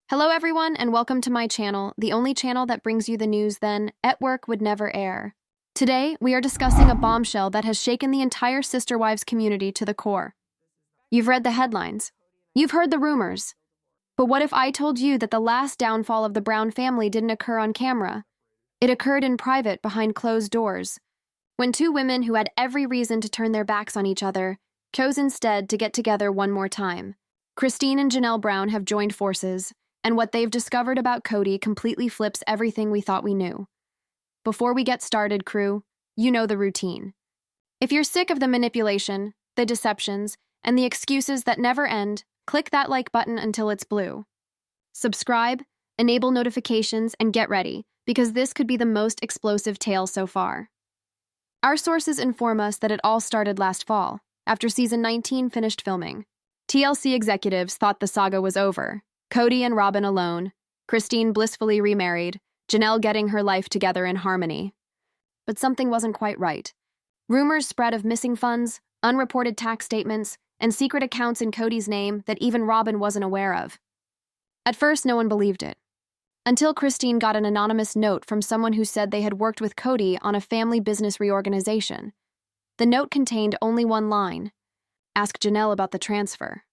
Hello everyone and welcome to my channel, the only channel that brings you the news then at work would never air. Today, we are discussing a bombshell that has shaken the entire SisterWives community to the core. You've read the headlines. You've heard the rumors. But what if I told you that the last downfall of the Brown family didn't occur on camera? It occurred in private behind closed doors, when two women who had every reason to turn their backs on each other chose instead to get together one more time. Christine and Janelle Brown have joined forces, and what they've discovered about Cody completely flips everything we thought we knew. Before we get started, crew, you know the routine. If you're sick of the manipulation, the deceptions, and the excuses that never end, click that like button until it's blue. Subscribe, enable notifications, and get ready, because this could be the most explosive tale so far. Our sources inform us that it all started last fall, after season 19 finished filming. TLC executives thought the saga was over. Cody and Robin alone, Christine blissfully remarried, Janelle getting her life together in harmony. But something wasn't quite right. Rumors spread of missing funds, unreported tax statements, and secret accounts in Cody's name that even Robin wasn't aware of. At first, no one believed it. Until Christine got an anonymous note from someone who said they had worked with Cody on a family business reorganization. The note contained only one line: "Ask Janelle about the transfer."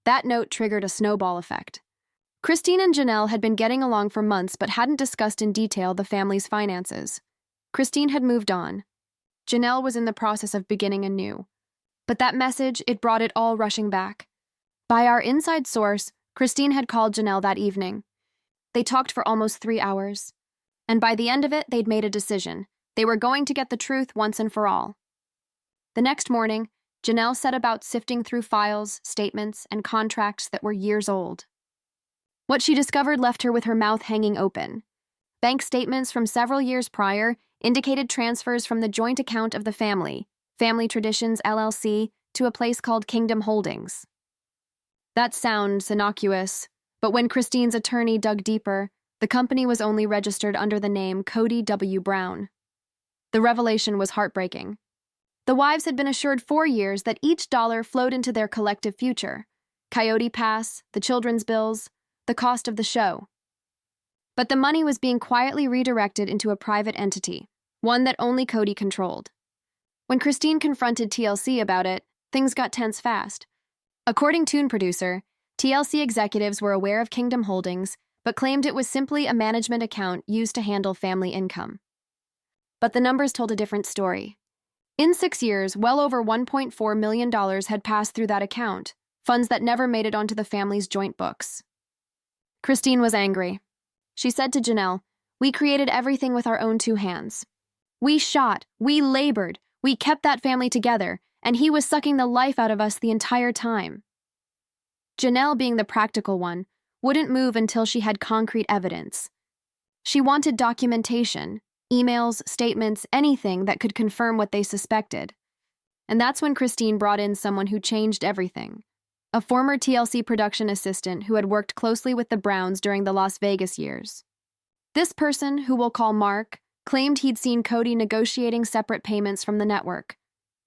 That note triggered a snowball effect. Christine and Janelle had been getting along for months but hadn't discussed in detail the family's finances. Christine had moved on. Janelle was in the process of beginning anew. But that message, it brought it all rushing back. By our inside source, Christine had called Janelle that evening. They talked for almost 3 hours. And by the end of it, they'd made a decision. They were going to get the truth once and for all. The next morning, Janelle set about sifting through files, statements, and contracts that were years old. What she discovered left her with her mouth hanging open. Bank statements from several years prior indicated transfers from the joint account of the family, Family Traditions LLC, to a place called Kingdom Holdings. That sounds innocuous, but when Christine's attorney dug deeper, the company was only registered under the name Cody W. Brown. The revelation was heartbreaking. The wives had been assured for years that each dollar flowed into their collective future: Coyote Pass, the children's bills, the cost of the show. But the money was being quietly redirected into a private entity, one that only Cody controlled. When Christine confronted TLC about it, things got tense fast. According to Toon Producer, TLC executives were aware of Kingdom Holdings, but claimed it was simply a management account used to handle family income. But the numbers told a different story. In 6 years, well over $1.4 million had passed through that account, funds that never made it onto the family's joint books. Christine was angry. She said to Janelle, "We created everything with our own 2 hands. We shot, we labored, we kept that family together, and he was sucking the life out of us the entire time." Janelle, being the practical one, wouldn't move until she had concrete evidence. She wanted documentation. Emails, statements, anything that could confirm what they suspected. And that's when Christine brought in someone who changed everything. A former TLC production assistant who had worked closely with the Browns during the Las Vegas years. This person, who we'll call Mark, claimed he'd seen Cody negotiating separate payments from the network,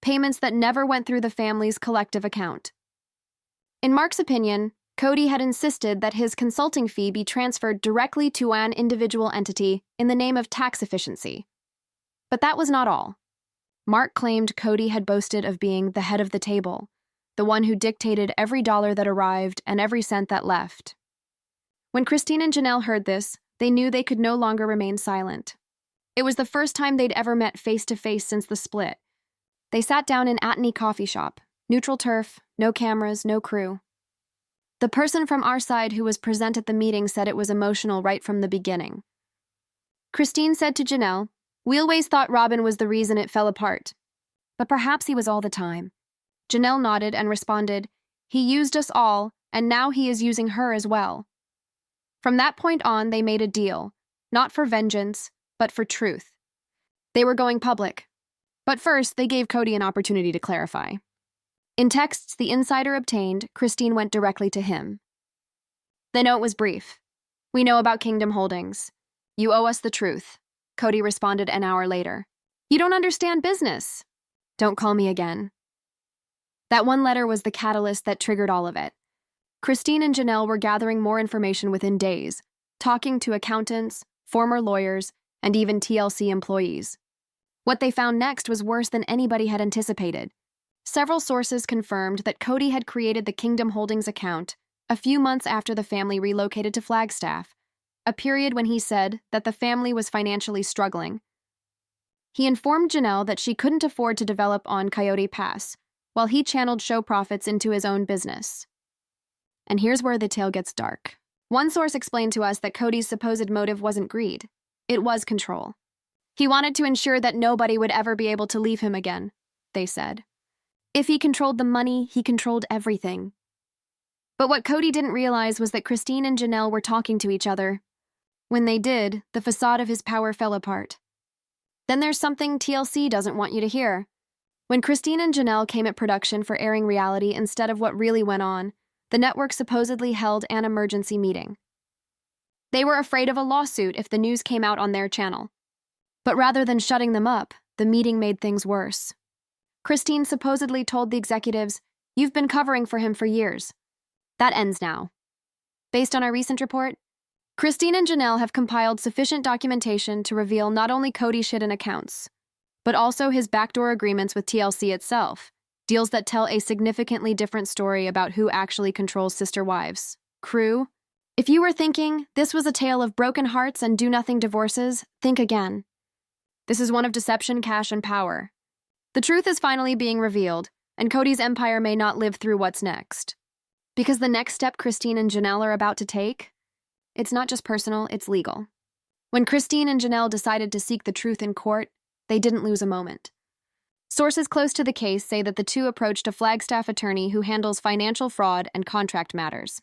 payments that never went through the family's collective account. In Mark's opinion, Cody had insisted that his consulting fee be transferred directly to an individual entity in the name of tax efficiency. But that was not all. Mark claimed Cody had boasted of being the head of the table, the one who dictated every dollar that arrived and every cent that left. When Christine and Janelle heard this, they knew they could no longer remain silent. It was the first time they'd ever met face-to-face since the split. They sat down in Atney Coffee Shop, neutral turf, no cameras, no crew. The person from our side who was present at the meeting said it was emotional right from the beginning. Christine said to Janelle, "We always thought Robin was the reason it fell apart. But perhaps he was all the time." Janelle nodded and responded, "He used us all, and now he is using her as well." From that point on, they made a deal, not for vengeance, but for truth. They were going public. But first, they gave Cody an opportunity to clarify. In texts the insider obtained, Christine went directly to him. The note was brief. "We know about Kingdom Holdings. You owe us the truth," Cody responded an hour later. "You don't understand business. Don't call me again." That one letter was the catalyst that triggered all of it. Christine and Janelle were gathering more information within days, talking to accountants, former lawyers, and even TLC employees. What they found next was worse than anybody had anticipated. Several sources confirmed that Cody had created the Kingdom Holdings account a few months after the family relocated to Flagstaff, a period when he said that the family was financially struggling. He informed Janelle that she couldn't afford to develop on Coyote Pass, while he channeled show profits into his own business. And here's where the tale gets dark. One source explained to us that Cody's supposed motive wasn't greed. It was control. He wanted to ensure that nobody would ever be able to leave him again, they said. If he controlled the money, he controlled everything. But what Cody didn't realize was that Christine and Janelle were talking to each other. When they did, the facade of his power fell apart. Then there's something TLC doesn't want you to hear. When Christine and Janelle came at production for airing reality instead of what really went on, the network supposedly held an emergency meeting. They were afraid of a lawsuit if the news came out on their channel. But rather than shutting them up, the meeting made things worse. Christine supposedly told the executives, "You've been covering for him for years. That ends now." Based on our recent report, Christine and Janelle have compiled sufficient documentation to reveal not only Cody's hidden accounts, but also his backdoor agreements with TLC itself, deals that tell a significantly different story about who actually controls SisterWives. Crew, if you were thinking this was a tale of broken hearts and do-nothing divorces, think again. This is one of deception, cash, and power. The truth is finally being revealed, and Cody's empire may not live through what's next. Because the next step Christine and Janelle are about to take, it's not just personal, it's legal. When Christine and Janelle decided to seek the truth in court, they didn't lose a moment. Sources close to the case say that the two approached a Flagstaff attorney who handles financial fraud and contract matters.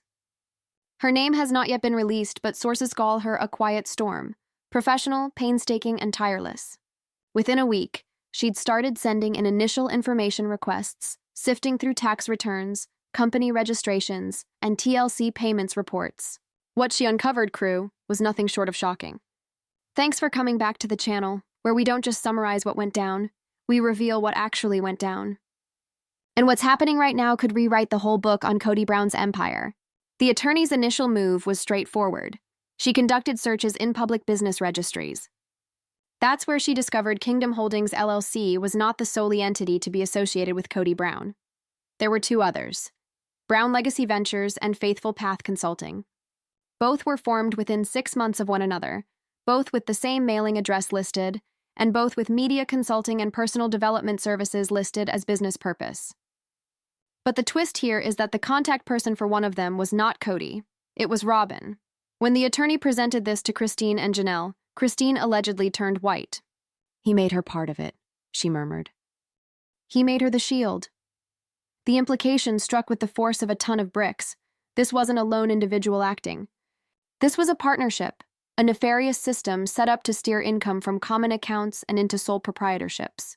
Her name has not yet been released, but sources call her a quiet storm, professional, painstaking, and tireless. Within a week, she'd started sending in initial information requests, sifting through tax returns, company registrations, and TLC payments reports. What she uncovered, crew, was nothing short of shocking. Thanks for coming back to the channel, where we don't just summarize what went down, we reveal what actually went down. And what's happening right now could rewrite the whole book on Cody Brown's empire. The attorney's initial move was straightforward. She conducted searches in public business registries. That's where she discovered Kingdom Holdings LLC was not the solely entity to be associated with Cody Brown. There were two others, Brown Legacy Ventures and Faithful Path Consulting. Both were formed within 6 months of one another, both with the same mailing address listed, and both with media consulting and personal development services listed as business purpose. But the twist here is that the contact person for one of them was not Cody, it was Robin. When the attorney presented this to Christine and Janelle, Christine allegedly turned white. "He made her part of it," she murmured. "He made her the shield." The implication struck with the force of a ton of bricks. This wasn't a lone individual acting. This was a partnership, a nefarious system set up to steer income from common accounts and into sole proprietorships.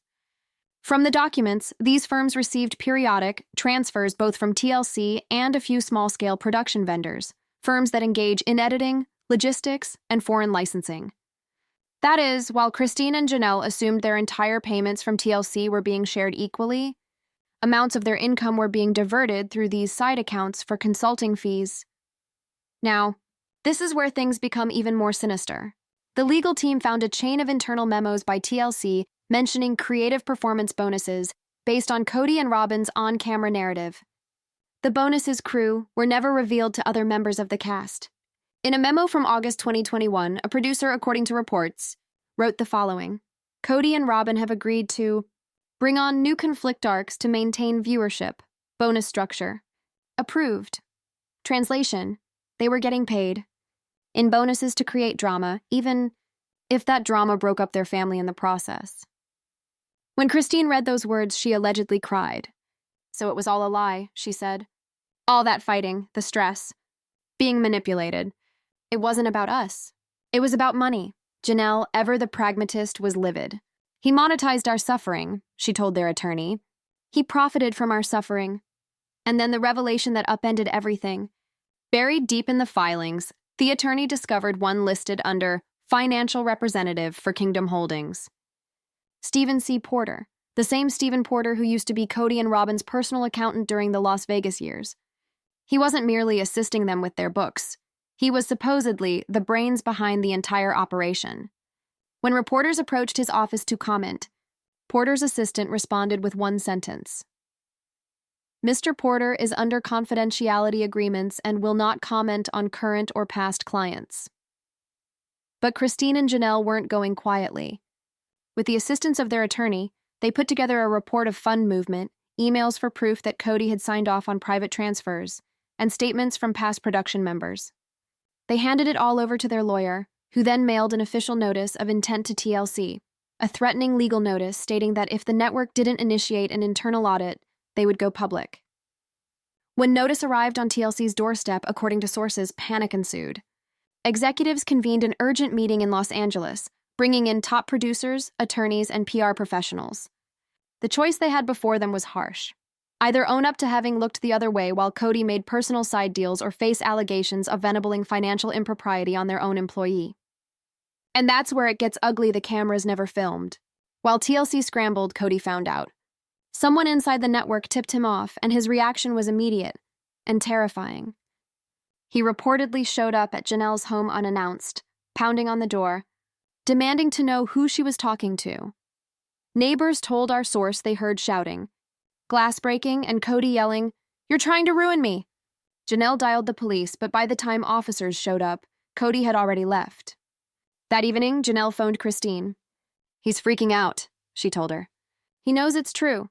From the documents, these firms received periodic transfers both from TLC and a few small-scale production vendors, firms that engage in editing, logistics, and foreign licensing. That is, while Christine and Janelle assumed their entire payments from TLC were being shared equally, amounts of their income were being diverted through these side accounts for consulting fees. Now, this is where things become even more sinister. The legal team found a chain of internal memos by TLC mentioning creative performance bonuses based on Cody and Robin's on-camera narrative. The bonuses, crew, were never revealed to other members of the cast. In a memo from August 2021, a producer, according to reports, wrote the following: Cody and Robin have agreed to bring on new conflict arcs to maintain viewership. Bonus structure. Approved. Translation: they were getting paid in bonuses to create drama, even if that drama broke up their family in the process. When Christine read those words, she allegedly cried. So it was all a lie, she said. All that fighting, the stress, being manipulated. It wasn't about us. It was about money. Janelle, ever the pragmatist, was livid. He monetized our suffering, she told their attorney. He profited from our suffering. And then the revelation that upended everything. Buried deep in the filings, the attorney discovered one listed under Financial Representative for Kingdom Holdings. Stephen C. Porter, the same Stephen Porter who used to be Cody and Robin's personal accountant during the Las Vegas years. He wasn't merely assisting them with their books. He was supposedly the brains behind the entire operation. When reporters approached his office to comment, Porter's assistant responded with one sentence. Mr. Porter is under confidentiality agreements and will not comment on current or past clients. But Christine and Janelle weren't going quietly. With the assistance of their attorney, they put together a report of fund movement, emails for proof that Cody had signed off on private transfers, and statements from past production members. They handed it all over to their lawyer, who then mailed an official notice of intent to TLC, a threatening legal notice stating that if the network didn't initiate an internal audit, they would go public. When notice arrived on TLC's doorstep, according to sources, panic ensued. Executives convened an urgent meeting in Los Angeles, bringing in top producers, attorneys, and PR professionals. The choice they had before them was harsh. Either own up to having looked the other way while Cody made personal side deals or face allegations of enabling financial impropriety on their own employee. And that's where it gets ugly. The cameras never filmed. While TLC scrambled, Cody found out. Someone inside the network tipped him off, and his reaction was immediate and terrifying. He reportedly showed up at Janelle's home unannounced, pounding on the door, demanding to know who she was talking to. Neighbors told our source they heard shouting, glass breaking, and Cody yelling, "You're trying to ruin me!" Janelle dialed the police, but by the time officers showed up, Cody had already left. That evening, Janelle phoned Christine. "He's freaking out," she told her. "He knows it's true."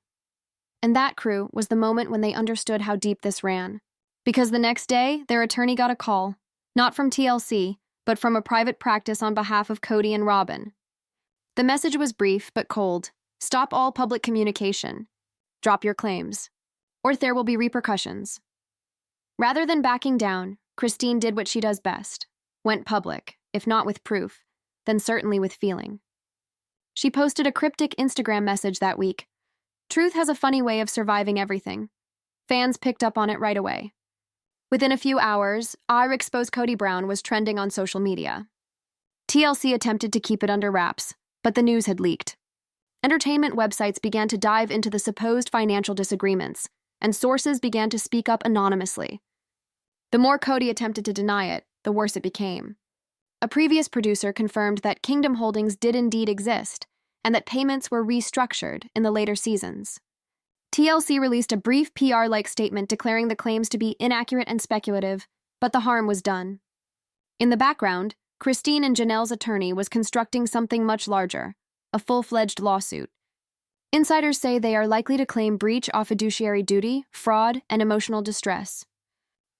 And that, crew, was the moment when they understood how deep this ran. Because the next day, their attorney got a call, not from TLC, but from a private practice on behalf of Cody and Robin. The message was brief but cold. Stop all public communication. Drop your claims, or there will be repercussions. Rather than backing down, Christine did what she does best. Went public, if not with proof, then certainly with feeling. She posted a cryptic Instagram message that week. Truth has a funny way of surviving everything. Fans picked up on it right away. Within a few hours, "I Expose Cody Brown" was trending on social media. TLC attempted to keep it under wraps, but the news had leaked. Entertainment websites began to dive into the supposed financial disagreements, and sources began to speak up anonymously. The more Cody attempted to deny it, the worse it became. A previous producer confirmed that Kingdom Holdings did indeed exist, and that payments were restructured in the later seasons. TLC released a brief PR-like statement declaring the claims to be inaccurate and speculative, but the harm was done. In the background, Christine and Janelle's attorney was constructing something much larger, a full-fledged lawsuit. Insiders say they are likely to claim breach of fiduciary duty, fraud, and emotional distress.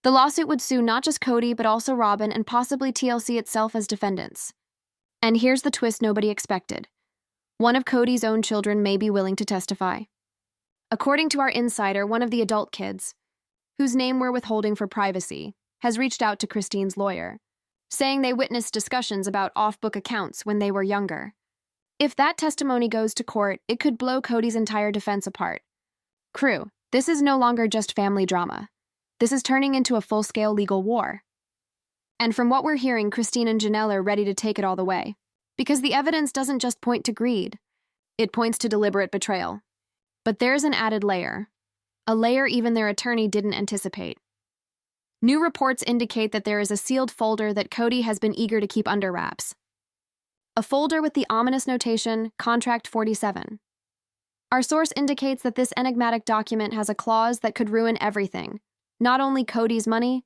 The lawsuit would sue not just Cody, but also Robin and possibly TLC itself as defendants. And here's the twist nobody expected. One of Cody's own children may be willing to testify. According to our insider, one of the adult kids, whose name we're withholding for privacy, has reached out to Christine's lawyer, saying they witnessed discussions about off-book accounts when they were younger. If that testimony goes to court, it could blow Cody's entire defense apart. Crew, this is no longer just family drama. This is turning into a full-scale legal war. And from what we're hearing, Christine and Janelle are ready to take it all the way. Because the evidence doesn't just point to greed. It points to deliberate betrayal. But there's an added layer. A layer even their attorney didn't anticipate. New reports indicate that there is a sealed folder that Cody has been eager to keep under wraps. A folder with the ominous notation, Contract 47. Our source indicates that this enigmatic document has a clause that could ruin everything. Not only Cody's money,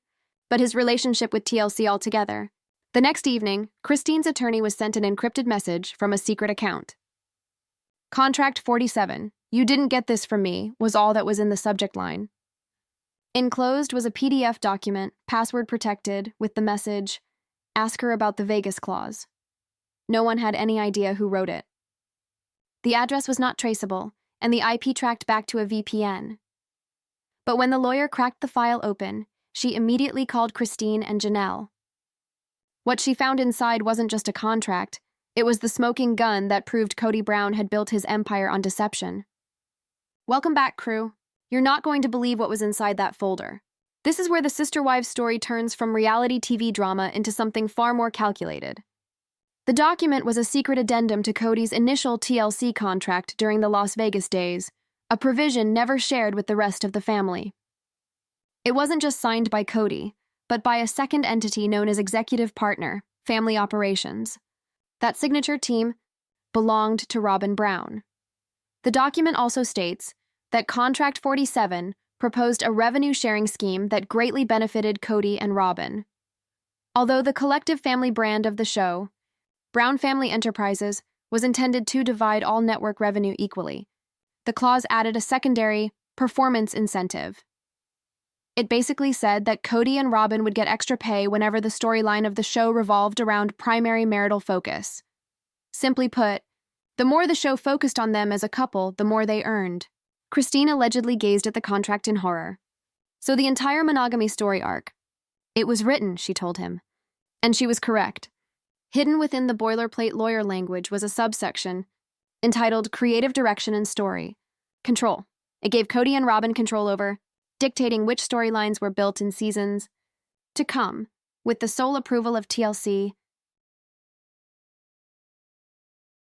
but his relationship with TLC altogether. The next evening, Christine's attorney was sent an encrypted message from a secret account. Contract 47, "You didn't get this from me," was all that was in the subject line. Enclosed was a PDF document, password protected, with the message, "Ask her about the Vegas clause." No one had any idea who wrote it. The address was not traceable, and the IP tracked back to a VPN. But when the lawyer cracked the file open, she immediately called Christine and Janelle. What she found inside wasn't just a contract, it was the smoking gun that proved Cody Brown had built his empire on deception. Welcome back, crew. You're not going to believe what was inside that folder. This is where the SisterWives story turns from reality TV drama into something far more calculated. The document was a secret addendum to Cody's initial TLC contract during the Las Vegas days, a provision never shared with the rest of the family. It wasn't just signed by Cody, but by a second entity known as Executive Partner, Family Operations. That signature team belonged to Robin Brown. The document also states that Contract 47 proposed a revenue-sharing scheme that greatly benefited Cody and Robin. Although the collective family brand of the show, Brown Family Enterprises, was intended to divide all network revenue equally, the clause added a secondary performance incentive. It basically said that Cody and Robin would get extra pay whenever the storyline of the show revolved around primary marital focus. Simply put, the more the show focused on them as a couple, the more they earned. Christine allegedly gazed at the contract in horror. So the entire monogamy story arc. It was written, she told him. And she was correct. Hidden within the boilerplate lawyer language was a subsection entitled Creative Direction and Story. Control. It gave Cody and Robin control over dictating which storylines were built in seasons to come, with the sole approval of TLC